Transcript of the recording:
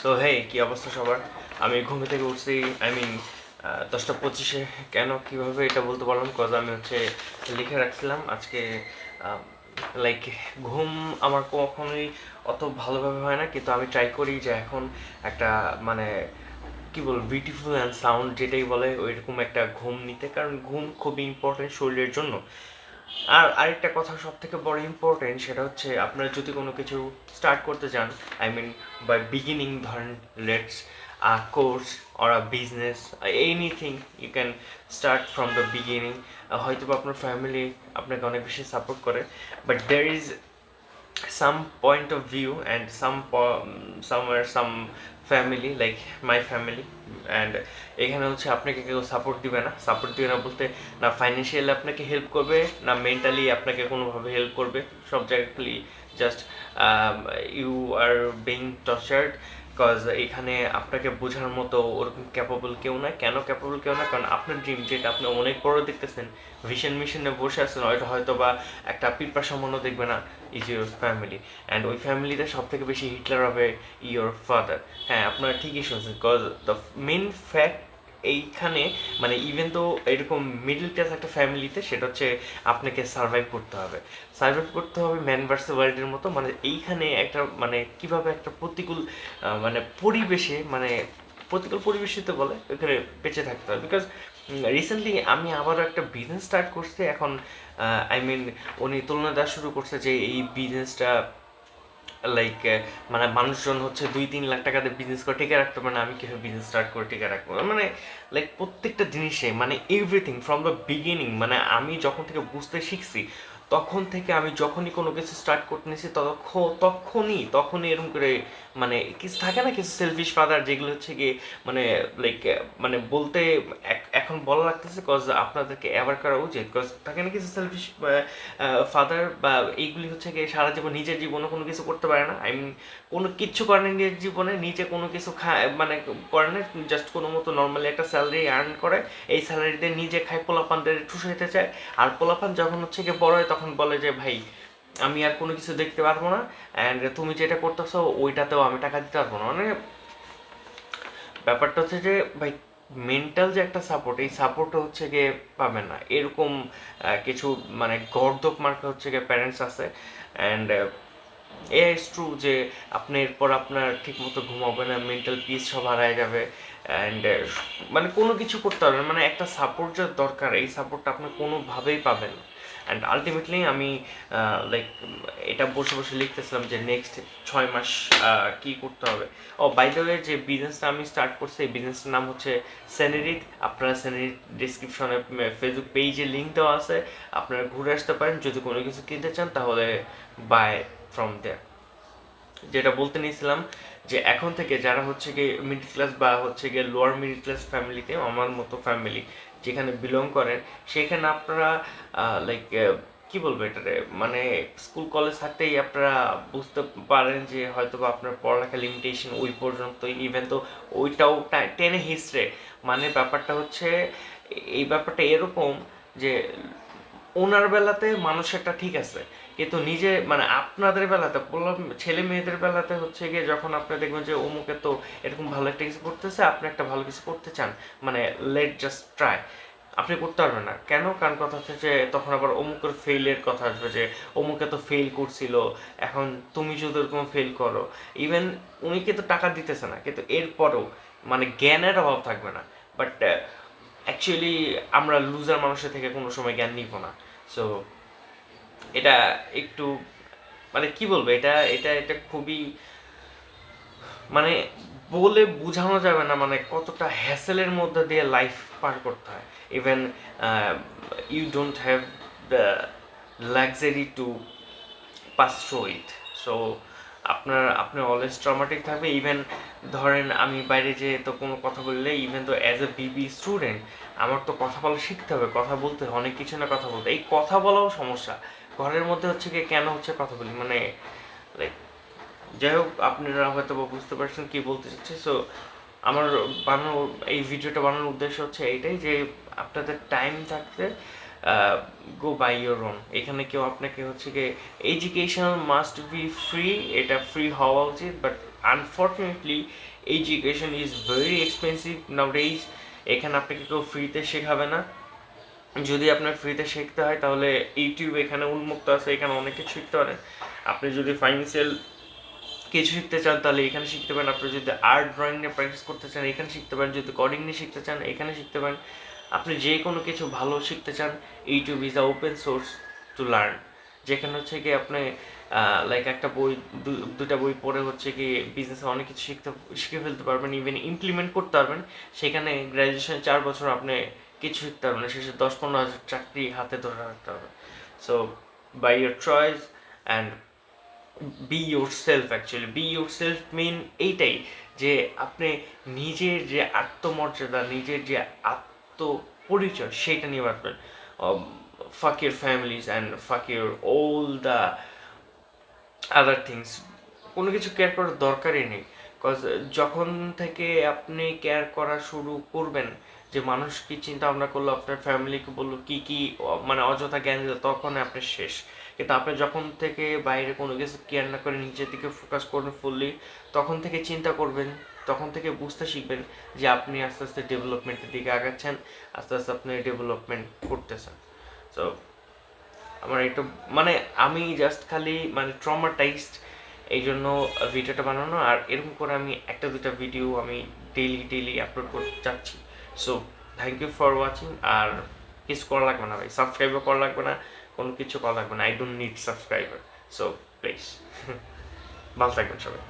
তো হেই, কি অবস্থা সবার? আমি ঘুম থেকে উঠছি, আই মিন 10টা 25-এ। কেন কিভাবে এটা বলতে পারলাম, কজ আমি লিখে রাখছিলাম আজকে। লাইক ঘুম আমার কখনোই অত ভালোভাবে হয় না, কিন্তু আমি ট্রাই করি যে এখন একটা মানে কি বল বিউটিফুল অ্যান্ড সাউন্ড যেটাই বলে ওইরকম একটা ঘুম নিতে, কারণ ঘুম খুবই ইম্পর্টেন্ট শরীরের জন্য। আর আরেকটা কথা সব থেকে বড় ইম্পর্টেন্ট, সেটা হচ্ছে আপনারা যদি কোনো কিছু স্টার্ট করতে চান, আই মিন বাই বিগিনিং, ধরেন let's a course or a business, anything you can start from the beginning. হয়তো বা আপনার ফ্যামিলি আপনাকে অনেক বেশি সাপোর্ট করে, but there is some point of view and somewhere some family like my family, and এখানে হচ্ছে আপনাকে কেউ সাপোর্ট দিবে না বলতে, না ফাইন্যান্সিয়ালি আপনাকে হেল্প করবে, না মেন্টালি আপনাকে কোনোভাবে হেল্প করবে। সব জায়গায় just you are being tortured, cause এখানে আপনাকে বোঝার মতো ওরকম ক্যাপাবল কেউ না। কেন ক্যাপাবল কেউ না? কারণ আপনার ড্রিম যেটা আপনি অনেক বড় দেখতেছেন, মিশনে বসে আছেন, হয়তো বা একটা পিঁপড়া সামান্য দেখবে না, ইজ ইউর ফ্যামিলি। অ্যান্ড ওই ফ্যামিলিতে সব থেকে বেশি হিটলার হবে ইয়োর ফাদার। হ্যাঁ, আপনারা ঠিকই শুনছেন, কজ দ্য মেন ফ্যাক্ট এইখানে, মানে ইভেন তো এরকম মিডল ক্লাস একটা ফ্যামিলিতে, সেটা হচ্ছে আপনাকে সার্ভাইভ করতে হবে ম্যান ভার্সেস ওয়ার্ল্ডের মতো। মানে এইখানে একটা মানে কিভাবে একটা প্রতিকূল পরিবেশিত বলে ওইখানে বেঁচে থাকতে হবে। বিকজ রিসেন্টলি আমি আবারও একটা বিজনেস স্টার্ট করছি এখন। আই মিন উনি তুলনা দেওয়া শুরু করছে যে এই বিজনেসটা লাইক মানে মানুষজন হচ্ছে 2-3 লাখ টাকা দিয়ে বিজনেস করে টিকে রাখতে পারে না, আমি কীভাবে বিজনেস স্টার্ট করে টিকে রাখবো। মানে লাইক প্রত্যেকটা জিনিসে মানে এভরিথিং ফ্রম দ্য বিগিনিং, মানে আমি যখন থেকে বুঝতে শিখছি তখন থেকে আমি যখনই কোনো কিছু স্টার্ট করতে নিয়েছি তখনই এরকম করে মানে কিছু থাকে না, কিছু সেলফিশ ফাদার যেগুলো হচ্ছে গিয়ে মানে লাইক মানে বলতে এখন বলা লাগতেছে, কজ আপনাদেরকে অ্যাওয়ার করা উচিত। কজ থাকে না কিছু সেলফিশ ফাদার, বা এইগুলি হচ্ছে গিয়ে সারা জীবন নিজের জীবনে কোনো কিছু করতে পারে না। আই মিন কোনো কিচ্ছু করে না নিজের জীবনে, নিজে কোনো কিছু মানে করে না, জাস্ট কোনো মতো নর্মালি একটা স্যালারি আর্ন করে, এই স্যালারি দিয়ে নিজে খায়, পোলাপানদের ঠুসাইতে চায়। আর পোলাপান যখন হচ্ছে গিয়ে বড় হয় তখন বলে যে ভাই আমি আর কোনো কিছু দেখতে পারবো না, অ্যান্ড তুমি যেটা করতেছো ওইটাতেও আমি টাকা দিতে পারবো না। মানে ব্যাপারটা হচ্ছে যে ভাই মেন্টাল যে একটা সাপোর্ট, এই সাপোর্টটা হচ্ছে গিয়ে পাবেন না এরকম কিছু মানে গর্দক মার্কা হচ্ছে গিয়ে প্যারেন্টস আছে। অ্যান্ড ইটস ট্রু যে আপনি এরপর আপনার ঠিক মতো ঘুমাবে না, মেন্টাল পিস সব হারায় যাবে, অ্যান্ড মানে কোনো কিছু করতে পারবেন, মানে একটা সাপোর্ট যা দরকার, এই সাপোর্টটা আপনি কোনোভাবেই পাবেন না। অ্যান্ড আলটিমেটলি আমি লাইক এটা বসে বসে লিখতেছিলাম যে নেক্সট 6 মাস কী করতে হবে। ও বাই দ্য ওয়ে, যে বিজনেসটা আমি স্টার্ট করছি এই বিজনেসটার নাম হচ্ছে সেনেরিট। আপনারা সেনেরিট ডিসক্রিপশনে ফেসবুক পেজে লিঙ্ক দেওয়া আছে, আপনারা ঘুরে আসতে পারেন যদি কোনো কিছু কিনতে চান, তাহলে বাই ফ্রম দেয়ার। যেটা বলতে নিয়েছিলাম যে এখন থেকে যারা হচ্ছে গিয়ে মিডল ক্লাস বা হচ্ছে গিয়ে লোয়ার মিডল ক্লাস ফ্যামিলিতে, আমার মতো ফ্যামিলি যেখানে বিলং করেন, সেখানে আপনারা লাইক কি বলবো এটারে, মানে স্কুল কলেজ থাকতেই আপনারা বুঝতে পারেন যে হয়তো বা আপনার পড়ালেখা লিমিটেশন ওই পর্যন্তই, ইভেন তো ওইটাও টেনে হিস্ট্রে। মানে ব্যাপারটা হচ্ছে এই ব্যাপারটা এরকম যে ওনার বেলাতে মানুষ একটা ঠিক আছে, কিন্তু নিজে মানে আপনাদের বেলাতে বললাম, ছেলে মেয়েদের বেলাতে হচ্ছে গিয়ে যখন আপনি দেখবেন যে অমুকে তো এরকম ভালো একটা কিছু করতেছে, আপনি একটা ভালো কিছু করতে চান, মানে লেট জাস্ট ট্রাই, আপনি করতে পারবেন না। কেন? কারণ কথা হচ্ছে যে তখন আবার অমুকের ফেইলের কথা আসবে, যে অমুকে তো ফেল করছিল, এখন তুমি যদি ওরকম ফেল করো, ইভেন উনি কিন্তু টাকা দিতেছে না, কিন্তু এরপরও মানে জ্ঞানের অভাব থাকবে না। বাট অ্যাকচুয়ালি আমরা লুজার মানুষের থেকে কোনো সময় জ্ঞান নিব না। সো এটা একটু মানে কি বলবো, এটা এটা এটা খুবই মানে বলে বোঝানো যাবে না, মানে কতটা হ্যাসেলের মধ্যে দিয়ে লাইফ পার করতে হয়। Even you don't have the luxury to pass through it. So আপনি অলওয়েজ ট্রমাটিক থাকবে। ইভেন ধরেন আমি বাইরে যেয়ে তো কোনো কথা বললে, ইভেন তো অ্যাজ এ বিবি স্টুডেন্ট আমার তো কথা বলা শিখতে হবে, কথা বলতে অনেক কিছু না, কথা বলতে এই কথা বলাও সমস্যা। ঘরের মধ্যে হচ্ছে কি কেন হচ্ছে কথা বলি, মানে লাইক যাই হোক, আপনারা হয়তো বা বুঝতে পারছেন কি বলতে চাচ্ছি। সো আমার বানানোর এই ভিডিওটা বানানোর উদ্দেশ্য হচ্ছে এইটাই যে আপনাদের টাইম থাকতে গো বাই ইয়োর ওন। এখানে কেউ আপনাকে হচ্ছে গিয়ে এডুকেশন মাস্ট বি ফ্রি, এটা ফ্রি হওয়া উচিত, but unfortunately education is very expensive nowadays. এখানে আপনাকে কেউ ফ্রিতে শেখাবে না। যদি আপনার ফ্রিতে শিখতে হয় তাহলে ইউটিউব এখানে উন্মুক্ত আছে, এখানে অনেক কিছু শিখতে পারেন। আপনি যদি ফাইন্যান্সিয়াল কিছু শিখতে চান তাহলে এখানে শিখতে পারেন। আপনি যদি আর্ট ড্রয়িং নিয়ে প্র্যাকটিস করতে চান এখানে শিখতে পারেন। যদি কোডিং নিয়ে শিখতে চান এখানে শিখতে পারেন। আপনি যে কোনো কিছু ভালো শিখতে চান, YouTube is a open source to learn. যেখানে হচ্ছে কি আপনি লাইক একটা বই, দুটা বই পড়ে হচ্ছে কি বিজনেসে অনেক কিছু শিখে ফেলতে পারবেন, ইভেন ইমপ্লিমেন্ট করতে পারবেন। সেখানে গ্র্যাজুয়েশনে 4 বছর আপনি কিছু শিখতে পারবেন না, শেষে 10-15 হাজার চাকরি হাতে ধরে রাখতে হবে। So by your choice and be yourself. Actually be yourself mean এইটাই যে আপনি নিজের যে আত্মমর্যাদা, নিজের যে আত্মপরিচয় সেটা নিয়ে বাঁচবেন। ফাক ইউর ফ্যামিলিজ অ্যান্ড ফাক your all the other things. কোনো কিছু কেয়ার করার দরকারই নেই। কজ যখন থেকে আপনি কেয়ার করা শুরু করবেন যে মানুষ কি চিন্তা ভাবনা করলো, আপনার ফ্যামিলিকে বললো কি কি মানে অযথা জ্ঞান দিল, তখন আপনি শেষ। কিন্তু আপনি যখন থেকে বাইরে কোনো কিছু কেয়ার না করে নিজের দিকে ফোকাস করবেন ফুললি, তখন থেকে চিন্তা করবেন, তখন থেকে বুঝতে শিখবেন যে আপনি আস্তে আস্তে ডেভেলপমেন্টের দিকে আগাচ্ছেন, আস্তে আস্তে আপনি ডেভেলপমেন্ট করতেছেন। সো আমার একটু মানে আমি জাস্ট খালি মানে ট্রমাটাইজড, এই জন্য ভিডিওটা বানানো। আর এরকম করে আমি একটা দুটা ভিডিও আমি ডেইলি আপলোড করতে চাচ্ছি। So thank you for watching. আর কিছু করা লাগবে না ভাই, সাবস্ক্রাইবও করা লাগবে না, কোনো কিছু করা লাগবে না। I don't need subscriber. So please ভালো থাকবেন সবাই।